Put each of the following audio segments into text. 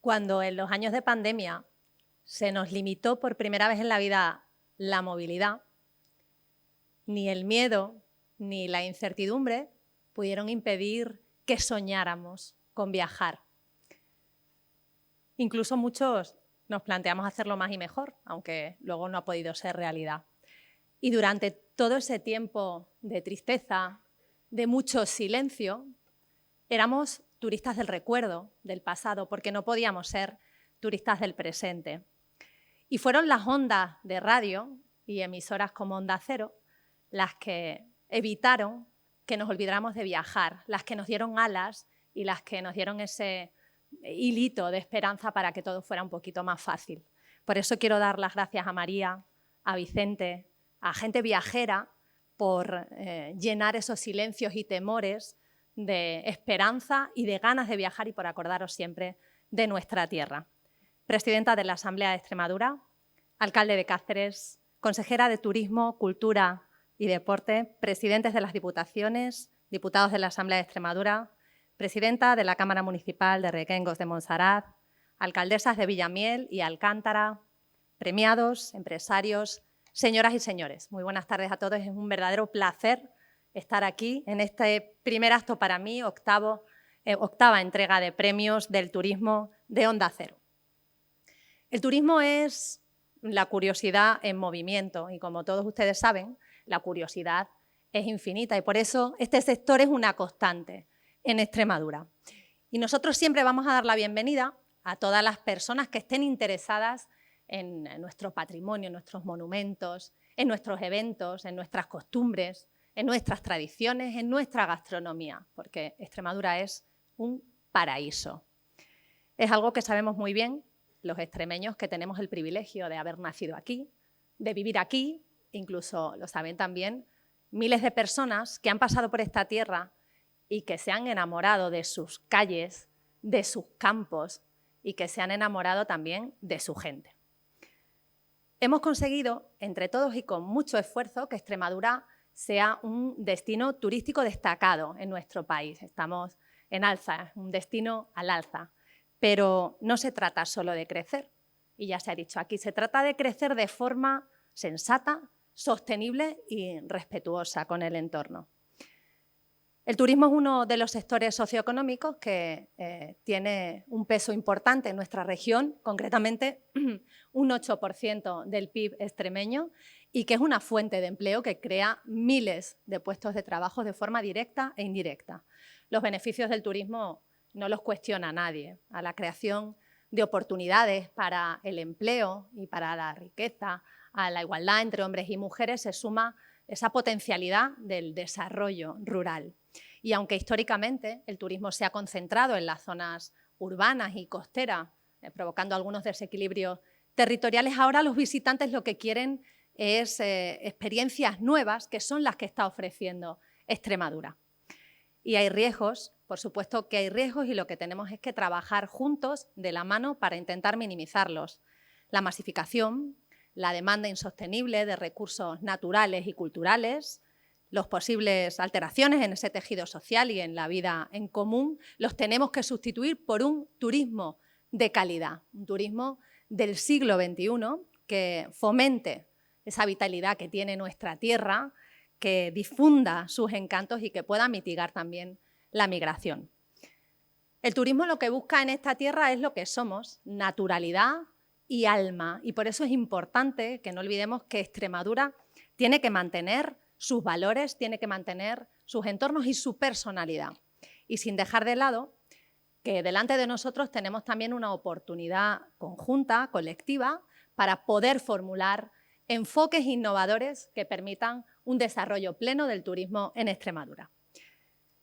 Cuando en los años de pandemia se nos limitó por primera vez en la vida la movilidad, ni el miedo ni la incertidumbre pudieron impedir que soñáramos con viajar. Incluso muchos nos planteamos hacerlo más y mejor, aunque luego no ha podido ser realidad. Y durante todo ese tiempo de tristeza, de mucho silencio, éramos turistas del recuerdo, del pasado, porque no podíamos ser turistas del presente. Y fueron las ondas de radio y emisoras como Onda Cero las que evitaron que nos olvidáramos de viajar, las que nos dieron alas y las que nos dieron ese hilito de esperanza para que todo fuera un poquito más fácil. Por eso quiero dar las gracias a María, a Vicente, a gente viajera por llenar esos silencios y temores de esperanza y de ganas de viajar y por acordaros siempre de nuestra tierra. Presidenta de la Asamblea de Extremadura, alcalde de Cáceres, consejera de Turismo, Cultura y Deporte, presidentes de las diputaciones, diputados de la Asamblea de Extremadura, presidenta de la Cámara Municipal de Requengos de Montserrat, alcaldesas de Villamiel y Alcántara, premiados, empresarios, señoras y señores. Muy buenas tardes a todos. Es un verdadero placer estar aquí en este primer acto para mí, octava entrega de premios del turismo de Onda Cero. El turismo es la curiosidad en movimiento y, como todos ustedes saben, la curiosidad es infinita y por eso este sector es una constante en Extremadura. Y nosotros siempre vamos a dar la bienvenida a todas las personas que estén interesadas en nuestro patrimonio, en nuestros monumentos, en nuestros eventos, en nuestras costumbres, en nuestras tradiciones, en nuestra gastronomía, porque Extremadura es un paraíso. Es algo que sabemos muy bien los extremeños que tenemos el privilegio de haber nacido aquí, de vivir aquí, incluso lo saben también miles de personas que han pasado por esta tierra y que se han enamorado de sus calles, de sus campos y que se han enamorado también de su gente. Hemos conseguido, entre todos y con mucho esfuerzo, que Extremadura sea un destino turístico destacado en nuestro país. Estamos en alza, un destino al alza. Pero no se trata solo de crecer, y ya se ha dicho aquí, se trata de crecer de forma sensata, sostenible y respetuosa con el entorno. El turismo es uno de los sectores socioeconómicos que tiene un peso importante en nuestra región, concretamente un 8% del PIB extremeño, y que es una fuente de empleo que crea miles de puestos de trabajo de forma directa e indirecta. Los beneficios del turismo no los cuestiona nadie. A la creación de oportunidades para el empleo y para la riqueza, a la igualdad entre hombres y mujeres, se suma esa potencialidad del desarrollo rural. Y aunque históricamente el turismo se ha concentrado en las zonas urbanas y costeras, provocando algunos desequilibrios territoriales, ahora los visitantes lo que quieren es experiencias nuevas, que son las que está ofreciendo Extremadura. Y hay riesgos, por supuesto que hay riesgos, y lo que tenemos es que trabajar juntos de la mano para intentar minimizarlos. La masificación, la demanda insostenible de recursos naturales y culturales, las posibles alteraciones en ese tejido social y en la vida en común, los tenemos que sustituir por un turismo de calidad, un turismo del siglo XXI que fomente esa vitalidad que tiene nuestra tierra, que difunda sus encantos y que pueda mitigar también la migración. El turismo lo que busca en esta tierra es lo que somos, naturalidad y alma, y por eso es importante que no olvidemos que Extremadura tiene que mantener sus valores, tiene que mantener sus entornos y su personalidad. Y sin dejar de lado que delante de nosotros tenemos también una oportunidad conjunta, colectiva, para poder formular enfoques innovadores que permitan un desarrollo pleno del turismo en Extremadura.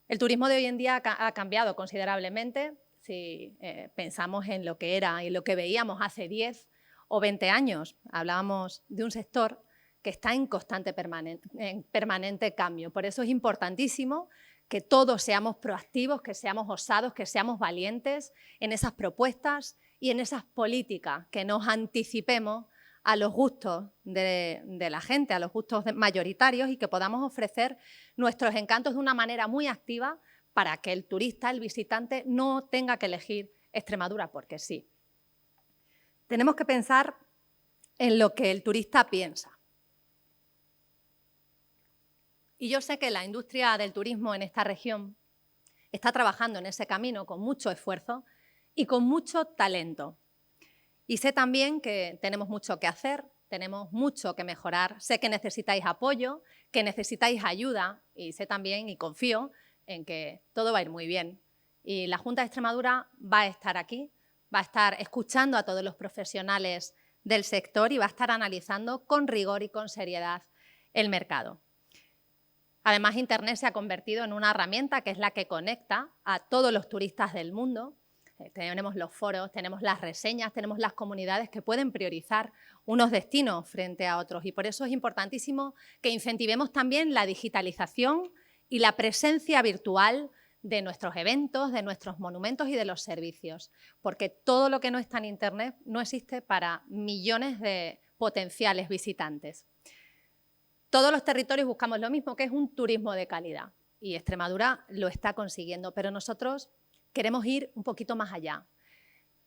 El turismo de hoy en día ha cambiado considerablemente si pensamos en lo que era y lo que veíamos hace 10 o 20 años. Hablábamos de un sector que está en constante permanente cambio. Por eso es importantísimo que todos seamos proactivos, que seamos osados, que seamos valientes en esas propuestas y en esas políticas, que nos anticipemos a los gustos de la gente, a los gustos mayoritarios, y que podamos ofrecer nuestros encantos de una manera muy activa para que el turista, el visitante, no tenga que elegir Extremadura porque sí. Tenemos que pensar en lo que el turista piensa. Y yo sé que la industria del turismo en esta región está trabajando en ese camino con mucho esfuerzo y con mucho talento. Y sé también que tenemos mucho que hacer, tenemos mucho que mejorar. Sé que necesitáis apoyo, que necesitáis ayuda y sé también y confío en que todo va a ir muy bien. Y la Junta de Extremadura va a estar aquí, va a estar escuchando a todos los profesionales del sector y va a estar analizando con rigor y con seriedad el mercado. Además, Internet se ha convertido en una herramienta que es la que conecta a todos los turistas del mundo. Tenemos los foros, tenemos las reseñas, tenemos las comunidades que pueden priorizar unos destinos frente a otros. Y por eso es importantísimo que incentivemos también la digitalización y la presencia virtual de nuestros eventos, de nuestros monumentos y de los servicios. Porque todo lo que no está en Internet no existe para millones de potenciales visitantes. Todos los territorios buscamos lo mismo, que es un turismo de calidad. Y Extremadura lo está consiguiendo, pero nosotros queremos ir un poquito más allá.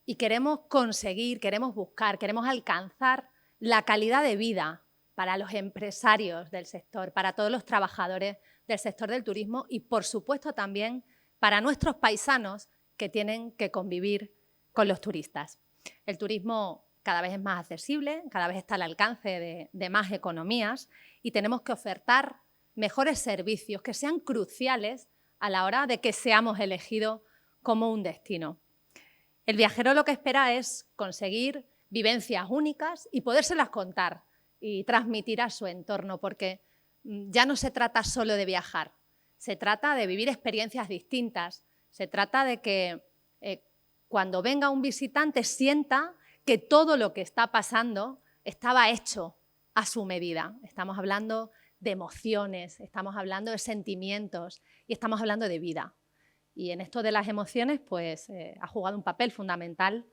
Y queremos conseguir, queremos buscar, queremos alcanzar la calidad de vida para los empresarios del sector, para todos los trabajadores del sector del turismo y, por supuesto, también para nuestros paisanos que tienen que convivir con los turistas. El turismo cada vez es más accesible, cada vez está al alcance de más economías y tenemos que ofertar mejores servicios que sean cruciales a la hora de que seamos elegidos como un destino. El viajero lo que espera es conseguir vivencias únicas y podérselas contar y transmitir a su entorno, porque ya no se trata solo de viajar, se trata de vivir experiencias distintas, se trata de que cuando venga un visitante sienta que todo lo que está pasando estaba hecho a su medida. Estamos hablando de emociones, estamos hablando de sentimientos y estamos hablando de vida. Y en esto de las emociones, pues ha jugado un papel fundamental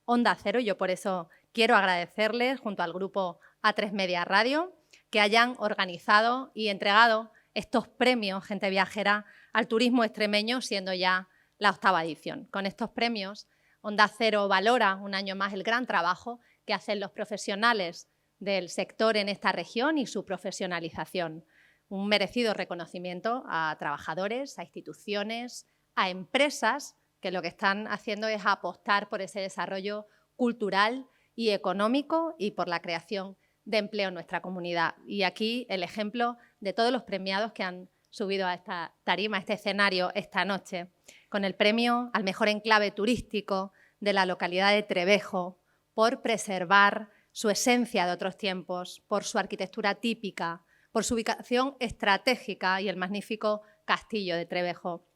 Onda Cero y yo por eso quiero agradecerles junto al grupo A3 Media Radio que hayan organizado y entregado estos premios Gente Viajera al turismo extremeño, siendo ya la 8ª edición. Con estos premios, Onda Cero valora un año más el gran trabajo que hacen los profesionales del sector en esta región y su profesionalización. Un merecido reconocimiento a trabajadores, a instituciones, a empresas que lo que están haciendo es apostar por ese desarrollo cultural y económico y por la creación de empleo en nuestra comunidad. Y aquí el ejemplo de todos los premiados que han subido a esta tarima, a este escenario esta noche, con el premio al mejor enclave turístico de la localidad de Trevejo por preservar su esencia de otros tiempos, por su arquitectura típica, por su ubicación estratégica y el magnífico castillo de Trevejo.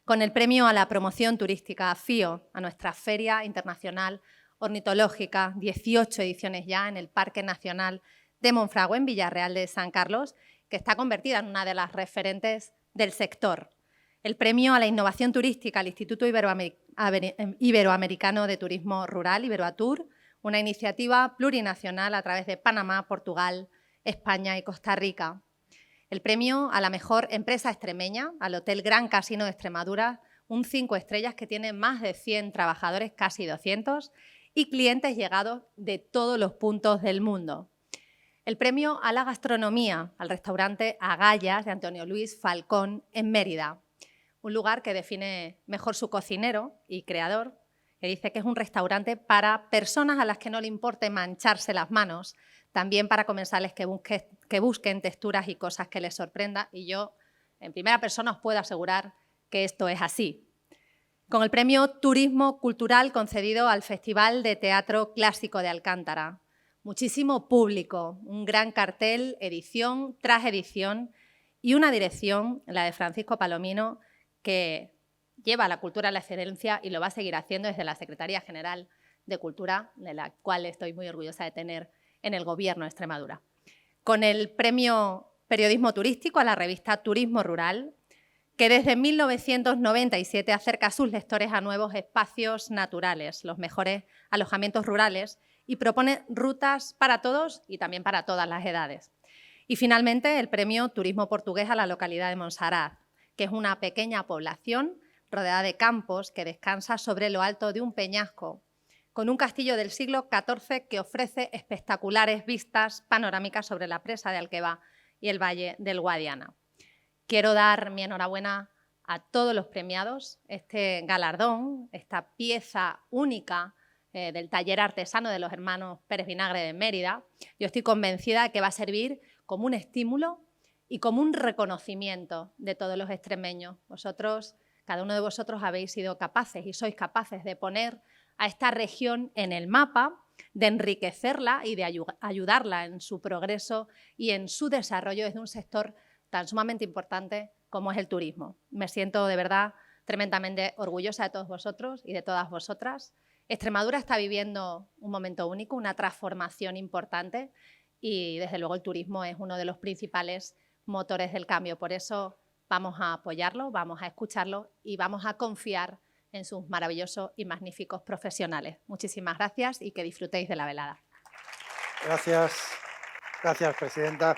Con el premio a la promoción turística FIO, a nuestra Feria Internacional Ornitológica, 18 ediciones ya en el Parque Nacional de Monfragüe, en Villarreal de San Carlos, que está convertida en una de las referentes del sector. El premio a la innovación turística al Instituto Iberoamericano de Turismo Rural, Iberoatur, una iniciativa plurinacional a través de Panamá, Portugal, España y Costa Rica. El premio a la mejor empresa extremeña, al Hotel Gran Casino de Extremadura, un 5 estrellas que tiene más de 100 trabajadores, casi 200, y clientes llegados de todos los puntos del mundo. El premio a la gastronomía, al restaurante Agallas de Antonio Luis Falcón en Mérida, un lugar que define mejor su cocinero y creador, que dice que es un restaurante para personas a las que no le importe mancharse las manos, también para comensales que busquen texturas y cosas que les sorprendan. Y yo, en primera persona, os puedo asegurar que esto es así. Con el premio Turismo Cultural concedido al Festival de Teatro Clásico de Alcántara. Muchísimo público, un gran cartel, edición tras edición y una dirección, la de Francisco Palomino, que lleva la cultura a la excelencia y lo va a seguir haciendo desde la Secretaría General de Cultura, de la cual estoy muy orgullosa de tener en el Gobierno de Extremadura. Con el premio Periodismo Turístico a la revista Turismo Rural, que desde 1997 acerca a sus lectores a nuevos espacios naturales, los mejores alojamientos rurales, y propone rutas para todos y también para todas las edades. Y finalmente el premio Turismo Portugués a la localidad de Monsaraz, que es una pequeña población rodeada de campos, que descansa sobre lo alto de un peñasco, con un castillo del siglo XIV que ofrece espectaculares vistas panorámicas sobre la presa de Alqueva y el valle del Guadiana. Quiero dar mi enhorabuena a todos los premiados. Este galardón, esta pieza única del taller artesano de los hermanos Pérez Vinagre de Mérida, yo estoy convencida de que va a servir como un estímulo y como un reconocimiento de todos los extremeños. Vosotros, cada uno de vosotros habéis sido capaces y sois capaces de poner a esta región en el mapa, de enriquecerla y de ayudarla en su progreso y en su desarrollo desde un sector tan sumamente importante como es el turismo. Me siento de verdad tremendamente orgullosa de todos vosotros y de todas vosotras. Extremadura está viviendo un momento único, una transformación importante y desde luego el turismo es uno de los principales motores del cambio. Por eso vamos a apoyarlo, vamos a escucharlo y vamos a confiar en sus maravillosos y magníficos profesionales. Muchísimas gracias y que disfrutéis de la velada. Gracias, presidenta.